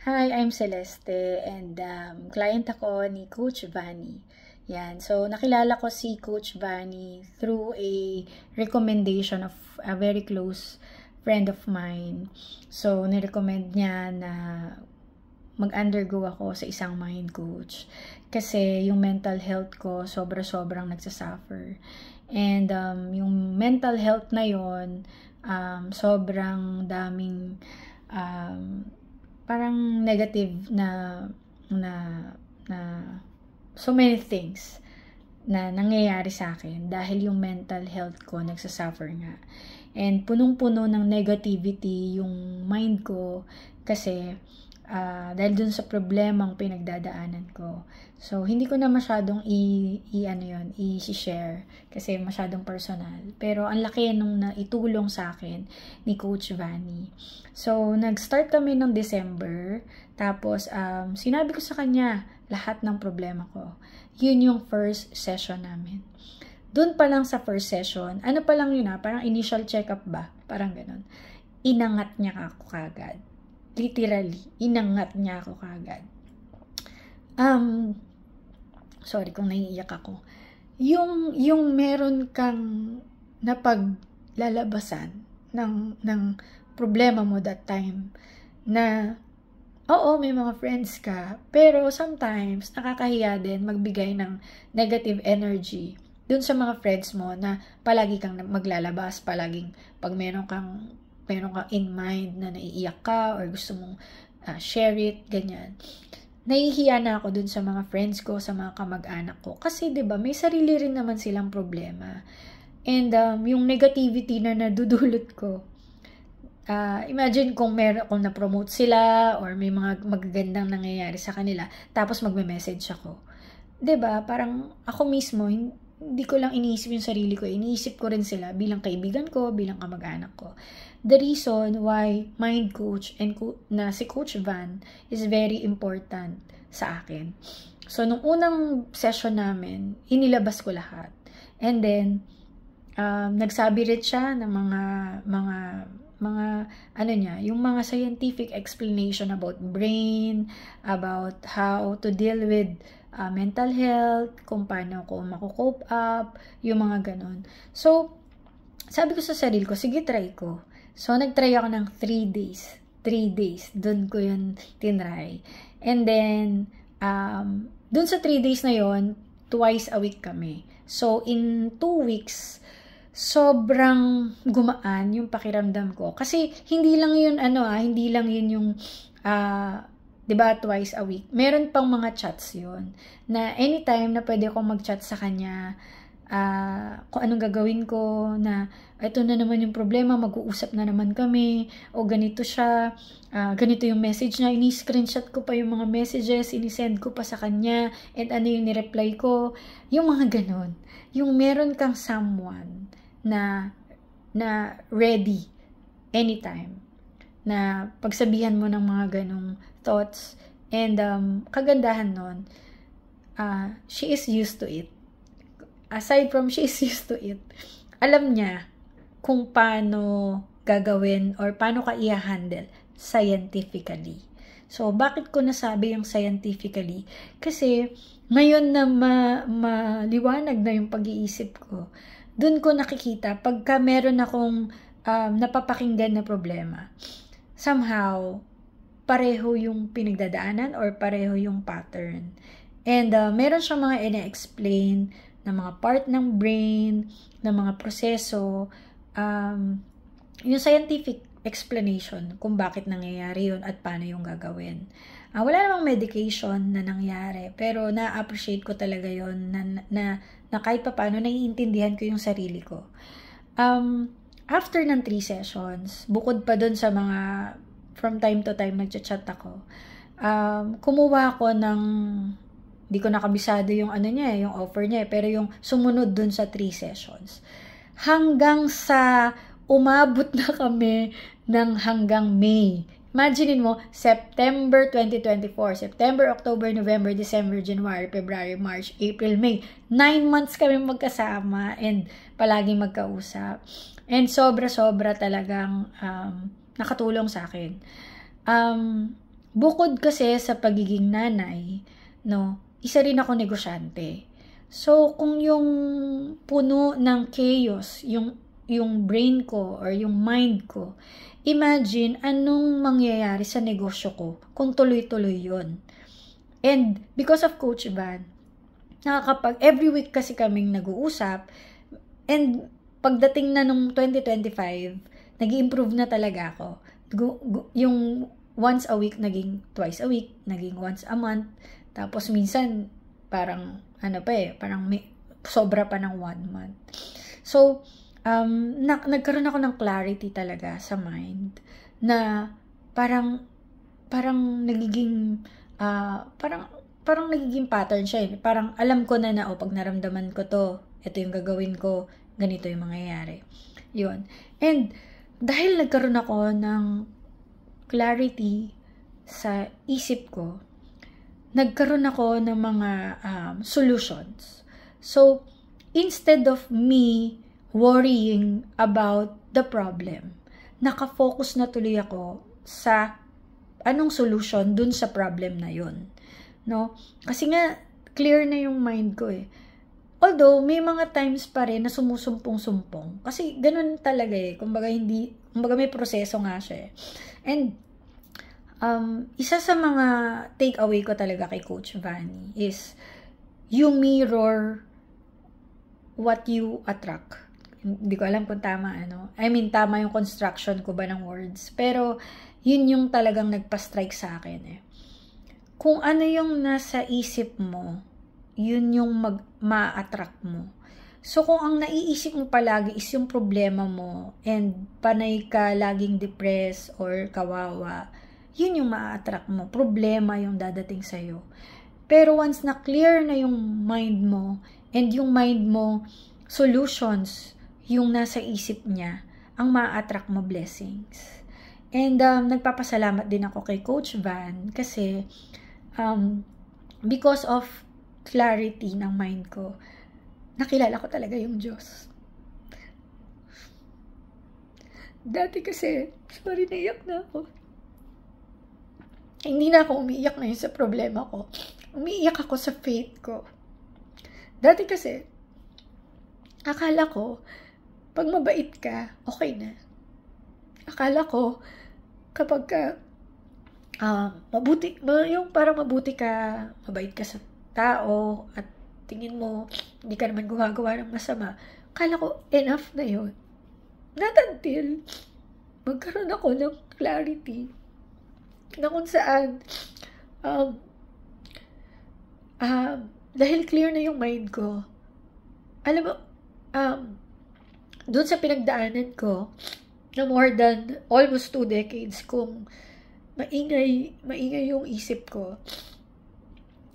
Hi, I'm Celeste and client ako ni Coach Vanny. Yan. So, nakilala ko si Coach Vanny through a recommendation of a very close friend of mine. So, nirecommend niya na mag-undergo ako sa isang mind coach. Kasi yung mental health ko sobrang nagsasuffer. And yung mental health na yon sobrang daming parang negative na so many things na nangyayari sa akin dahil yung mental health ko nagsasuffer nga. And punong-puno ng negativity yung mind ko kasi dahil dun sa problemang pinagdadaanan ko. So, hindi ko na masyadong i-share kasi masyadong personal. Pero ang laki nung naitulong sa akin ni Coach Vanny. So, nag-start kami ng December. Tapos, sinabi ko sa kanya lahat ng problema ko. Yun yung first session namin. Doon pa lang sa first session, ano pa lang yun parang initial check-up ba? Parang ganun. Inangat niya ako kagad. Literally, inangat niya ako kagad. Sorry kung naiiyak ako. Yung meron kang napaglalabasan ng problema mo that time na oo, may mga friends ka, pero sometimes nakakahiya din magbigay ng negative energy dun sa mga friends mo na palagi kang maglalabas, palaging pag meron kang in mind na naiiyak ka or gusto mong share it, ganyan. Nahihiya na ako dun sa mga friends ko, sa mga kamag-anak ko. Kasi 'di ba may sarili rin naman silang problema. And yung negativity na nadudulot ko, imagine kung meron akong na-promote sila or may mga magagandang nangyayari sa kanila, tapos magme-message ako. 'Di ba? Parang ako mismo, hindi ko lang iniisip yung sarili ko. Iniisip ko rin sila bilang kaibigan ko, bilang kamag-anak ko. The reason why mind coach and na si Coach Van is very important sa akin. So, nung unang session namin, inilabas ko lahat. And then, nagsabi rin siya ng yung mga scientific explanation about brain, about how to deal with mental health, kung paano ko mako-cope up, yung mga ganon. So, sabi ko sa sarili ko, sige, try ko. So, nag-try ako ng 3 days. 3 days. Doon ko yun tinry. And then, doon sa 3 days na yon, twice a week kami. So, in 2 weeks, sobrang gumaan yung pakiramdam ko. Kasi, hindi lang yun, hindi lang yun yung, diba, twice a week. Meron pang mga chats yun. Na anytime na pwede akong mag-chat sa kanya, kung anong gagawin ko, na ito na naman yung problema, mag-uusap na naman kami, o ganito siya, ganito yung message niya, ini-screenshot ko pa yung mga messages, ini-send ko pa sa kanya, and ano yung ni-reply ko, yung mga ganon. Yung meron kang someone na ready anytime, na pagsabihan mo ng mga ganong thoughts, and kagandahan nun, she is used to it. Aside from she is used to it, alam niya kung paano gagawin or paano ka i-handle scientifically. So, bakit ko nasabi yung scientifically? Kasi, ngayon na maliwanag na yung pag-iisip ko, dun ko nakikita, pagka meron akong napapakinggan na problema, somehow, pareho yung pinagdadaanan or pareho yung pattern. And meron siyang mga ina-explain na mga part ng brain, na mga proseso, yung scientific explanation kung bakit nangyayari yun at paano yung gagawin. Wala namang medication na nangyari, pero na-appreciate ko talaga yun na kahit pa paano naiintindihan ko yung sarili ko. After ng 3 sessions, bukod pa dun sa mga from time to time nagchat-chat ako, kumuha ako ng, di ko nakabisado yung yung offer niya, pero yung sumunod dun sa 3 sessions. Hanggang sa umabot na kami ng hanggang May. Imagine mo, September 2024, September, October, November, December, January, February, March, April, May. 9 months kami magkasama and palaging magkausap. And sobra-sobra talagang nakatulong sa akin. bukod kasi sa pagiging nanay, no, isa rin ako negosyante. So, kung yung puno ng chaos, yung brain ko or yung mind ko, imagine anong mangyayari sa negosyo ko kung tuloy-tuloy yun. And because of Coach Van, every week kasi kaming nag-uusap, and pagdating na nung 2025, nag-i-improve na talaga ako. Yung once a week, naging twice a week, naging once a month, tapos minsan, parang, parang sobra pa ng 1 month. So, nagkaroon ako ng clarity talaga sa mind, na parang nagiging, parang nagiging pattern siya. Parang alam ko na pag naramdaman ko to, ito yung gagawin ko, ganito yung mangyayari. Yun. And dahil nagkaroon ako ng clarity sa isip ko, nagkaroon ako ng mga solutions. So, instead of me worrying about the problem, nakafocus na tuloy ako sa anong solution dun sa problem na yun. No? Kasi nga, clear na yung mind ko eh. Although, may mga times pa rin na sumusumpong-sumpong. Kasi ganun talaga eh. Kumbaga may proseso nga siya eh. And, isa sa mga take-away ko talaga kay Coach Vanny is, you mirror what you attract. Hindi ko alam kung tama tama yung construction ko ba ng words. Pero, yun yung talagang nagpa-strike sa akin eh. Kung ano yung nasa isip mo, yun yung ma-attract mo. So, kung ang naiisip mo palagi is yung problema mo and panay ka laging depressed or kawawa, yun yung ma-attract mo. Problema yung dadating sa'yo. Pero once na clear na yung mind mo and yung mind mo, solutions, yung nasa isip niya, ang ma-attract mo blessings. And nagpapasalamat din ako kay Coach Van kasi because of clarity ng mind ko, nakilala ko talaga yung Diyos. Dati kasi, sorry, naiyak na ako. Hindi na ako umiiyak ngayon sa problema ko. Umiiyak ako sa faith ko. Dati kasi, akala ko, pag mabait ka, okay na. Akala ko, kapag ka, yung parang mabuti ka, mabait ka sa tao, at tingin mo, hindi ka naman gumagawa ng masama, akala ko, enough na yun. Not until, magkaroon ako ng clarity, na kung saan, dahil clear na yung mind ko, alam mo, doon sa pinagdaanan ko, na more than almost 2 decades, kung maingay yung isip ko,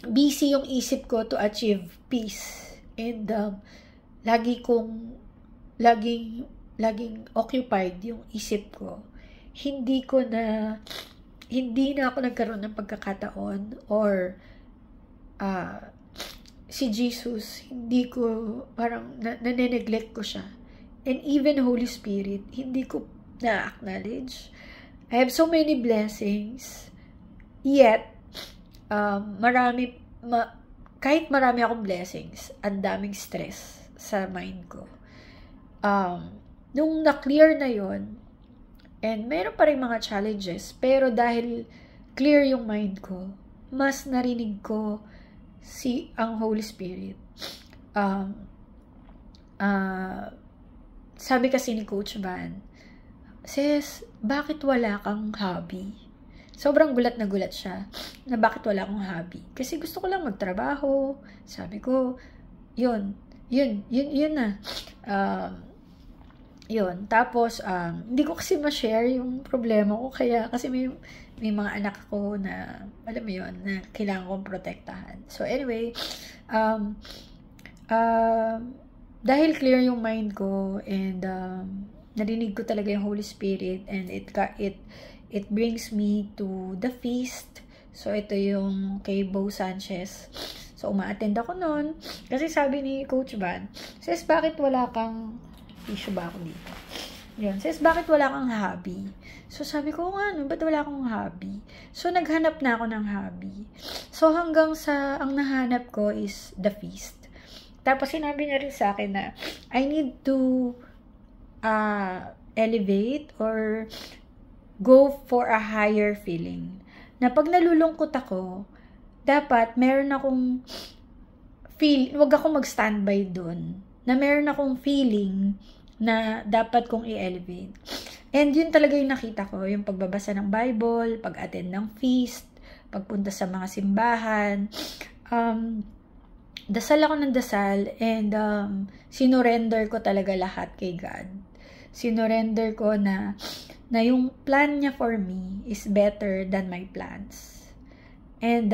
busy yung isip ko to achieve peace, and laging occupied yung isip ko, hindi na ako nagkaroon ng pagkakataon, or si Jesus, hindi ko, parang nane-neglect ko siya. And even Holy Spirit, hindi ko na-acknowledge. I have so many blessings, yet, kahit marami akong blessings, ang daming stress sa mind ko. Nung na-clear na yon, and meron pa rin mga challenges, pero dahil clear yung mind ko, mas narinig ko ang Holy Spirit. Sabi kasi ni Coach Van, "Sis, bakit wala kang hobby?" Sobrang gulat na gulat siya na bakit wala akong hobby. Kasi gusto ko lang magtrabaho. Sabi ko, yun na. Yun. Tapos, hindi ko kasi ma-share yung problema ko. Kaya, kasi may mga anak ko na, alam mo yun, na kailangan kong protektahan. So, anyway, dahil clear yung mind ko, and narinig ko talaga yung Holy Spirit, and it brings me to the feast. So, ito yung kay Bo Sanchez. So, uma-attend ako nun. Kasi sabi ni Coach Van, "Sis, bakit wala kang..." Issue ba ako dito? Yun. "Sis, bakit wala kang hobby?" So, sabi ko, ano, ba't wala akong hobby? So, naghanap na ako ng hobby. So, hanggang sa, ang nahanap ko is the feast. Tapos, sinabi niya rin sa akin na, I need to elevate or go for a higher feeling. Na pag nalulungkot ako, dapat meron akong wag ako mag-standby dun. Na meron akong feeling na dapat kong i-elevate. And yun talaga yung nakita ko, yung pagbabasa ng Bible, pag-attend ng feast, pagpunta sa mga simbahan. Dasal ako ng dasal and sinurrender ko talaga lahat kay God. Sinurrender ko na yung plan niya for me is better than my plans. And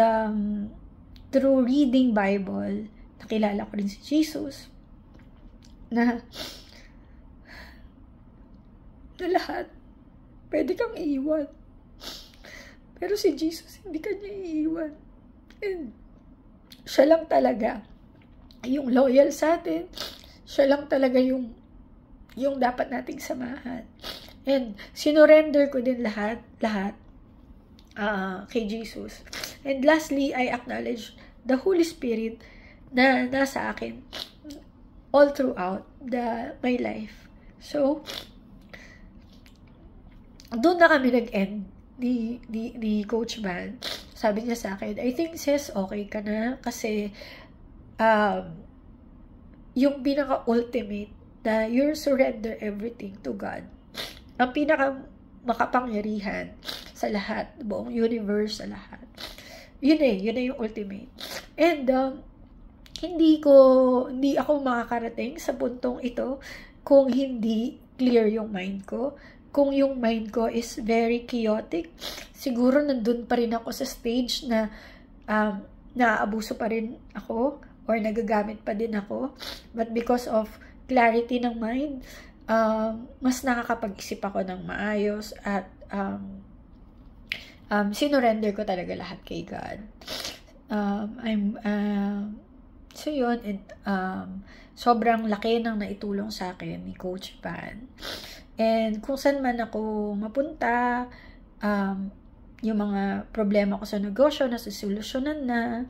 through reading Bible, nakilala ko rin si Jesus na lahat pwede kang iiwan. Pero si Jesus, hindi ka niya iiwan. And siya lang talaga yung loyal sa atin. Siya lang talaga yung dapat nating samahan. And sinurrender ko din lahat kay Jesus. And lastly, I acknowledge the Holy Spirit na nasa akin all throughout my life. So, doon na kami nag-end ni Coach Van. Sabi niya sa akin, I think sis, okay ka na kasi yung pinaka-ultimate na you surrender everything to God. Ang pinaka-makapangyarihan sa lahat, buong universe, sa lahat. Yun yung ultimate. And hindi ako makakarating sa puntong ito kung hindi clear yung mind ko. Kung yung mind ko is very chaotic, siguro nandun pa rin ako sa stage na naaabuso pa rin ako or nagagamit pa din ako. But because of clarity ng mind, mas nakakapag-isip ako ng maayos at sinurrender ko talaga lahat kay God. So yun, and, sobrang laki ng naitulong sa akin ni Coach Van. And kung saan man ako mapunta, yung mga problema ko sa negosyo, nasusolusyonan na.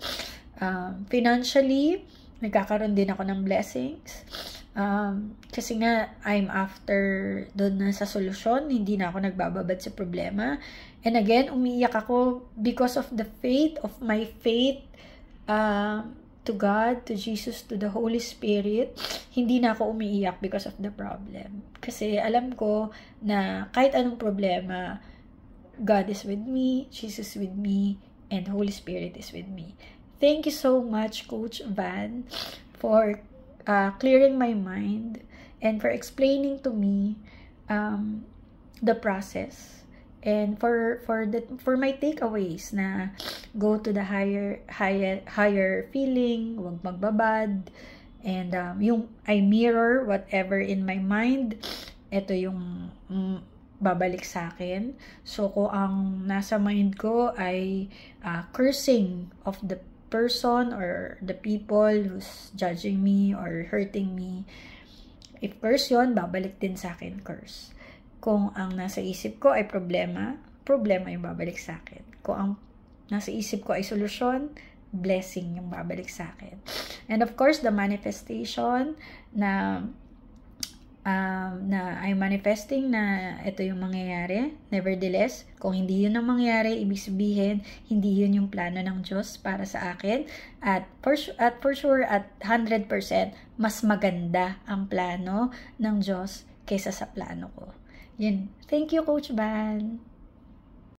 Financially, nagkakaroon din ako ng blessings. Kasi nga, I'm after doon na sa solusyon, hindi na ako nagbababad sa problema. And again, umiiyak ako because of the faith, of my faith to God, to Jesus, to the Holy Spirit. Hindi na ako umiiyak because of the problem. Kasi alam ko na kahit anong problema, God is with me, Jesus is with me, and Holy Spirit is with me. Thank you so much, Coach Van, for clearing my mind and for explaining to me the process. And for my takeaways na go to the higher feeling, wag magbabad, and yung I mirror whatever in my mind, ito yung babalik sa akin. So kung ang nasa mind ko ay cursing of the person or the people who's judging me or hurting me, if curse yun, babalik din sa akin curse. Kung ang nasa isip ko ay problema yung babalik sa akin. Kung ang nasa isip ko ay solusyon, blessing yung babalik sa akin. And of course, the manifestation na I'm manifesting na ito yung mangyayari. Nevertheless, kung hindi yun ang mangyayari, ibig sabihin, hindi yun yung plano ng Diyos para sa akin. At for sure, at 100%, mas maganda ang plano ng Diyos kaysa sa plano ko. Yun. Thank you, Coach Van.